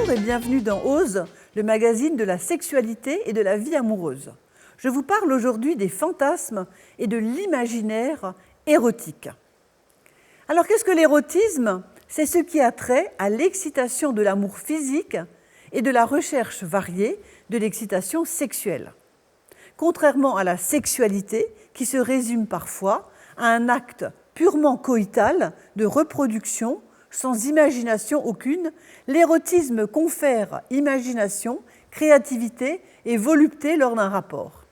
Bonjour et bienvenue dans Ose, le magazine de la sexualité et de la vie amoureuse. Je vous parle aujourd'hui des fantasmes et de l'imaginaire érotique. Alors qu'est-ce que l'érotisme ? C'est ce qui a trait à l'excitation de l'amour physique et de la recherche variée de l'excitation sexuelle. Contrairement à la sexualité, qui se résume parfois à un acte purement coïtal de reproduction, sans imagination aucune, l'érotisme confère imagination, créativité et volupté lors d'un rapport.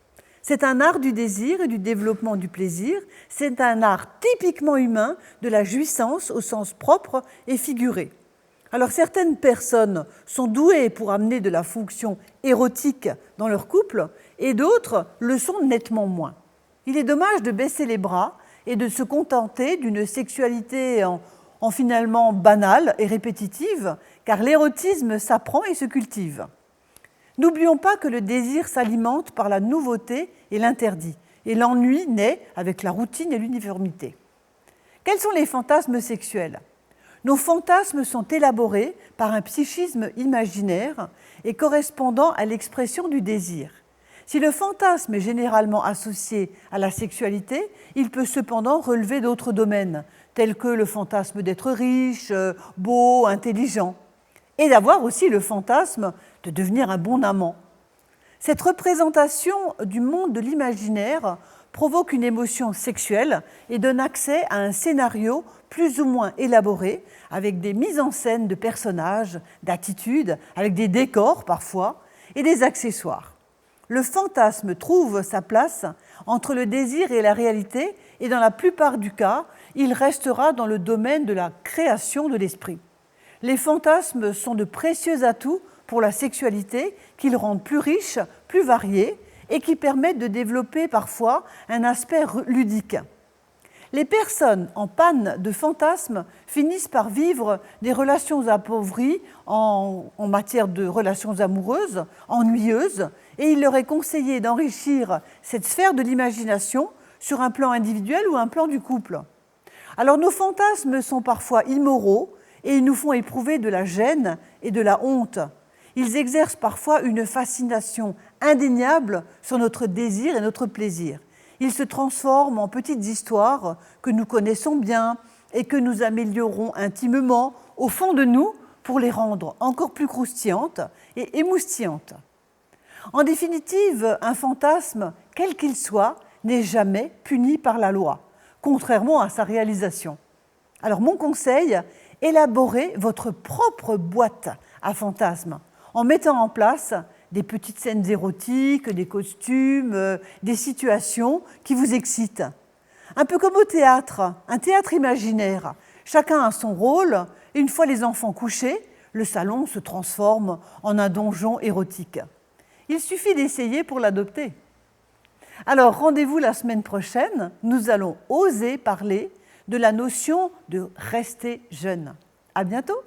C'est un art du désir et du développement du plaisir, c'est un art typiquement humain de la jouissance au sens propre et figuré. Alors certaines personnes sont douées pour amener de la fonction érotique dans leur couple et d'autres le sont nettement moins. Il est dommage de baisser les bras et de se contenter d'une sexualité en finalement banale et répétitive, car l'érotisme s'apprend et se cultive. N'oublions pas que le désir s'alimente par la nouveauté et l'interdit, et l'ennui naît avec la routine et l'uniformité. Quels sont les fantasmes sexuels ? Nos fantasmes sont élaborés par un psychisme imaginaire et correspondant à l'expression du désir. Si le fantasme est généralement associé à la sexualité, il peut cependant relever d'autres domaines, tels que le fantasme d'être riche, beau, intelligent, et d'avoir aussi le fantasme de devenir un bon amant. Cette représentation du monde de l'imaginaire provoque une émotion sexuelle et donne accès à un scénario plus ou moins élaboré, avec des mises en scène de personnages, d'attitudes, avec des décors parfois, et des accessoires. Le fantasme trouve sa place entre le désir et la réalité, et dans la plupart du cas, il restera dans le domaine de la création de l'esprit. Les fantasmes sont de précieux atouts pour la sexualité, qu'ils rendent plus riche, plus variée, et qui permettent de développer parfois un aspect ludique. Les personnes en panne de fantasmes finissent par vivre des relations appauvries en matière de relations amoureuses, ennuyeuses, et il leur est conseillé d'enrichir cette sphère de l'imagination sur un plan individuel ou un plan du couple. Alors nos fantasmes sont parfois immoraux et ils nous font éprouver de la gêne et de la honte. Ils exercent parfois une fascination indéniable sur notre désir et notre plaisir. Ils se transforment en petites histoires que nous connaissons bien et que nous améliorons intimement au fond de nous pour les rendre encore plus croustillantes et émoustillantes. En définitive, un fantasme, quel qu'il soit, n'est jamais puni par la loi, contrairement à sa réalisation. Alors mon conseil, élaborez votre propre boîte à fantasmes en mettant en place des petites scènes érotiques, des costumes, des situations qui vous excitent. Un peu comme au théâtre, un théâtre imaginaire. Chacun a son rôle, et une fois les enfants couchés, le salon se transforme en un donjon érotique. Il suffit d'essayer pour l'adopter. Alors rendez-vous la semaine prochaine, nous allons oser parler de la notion de rester jeune. À bientôt.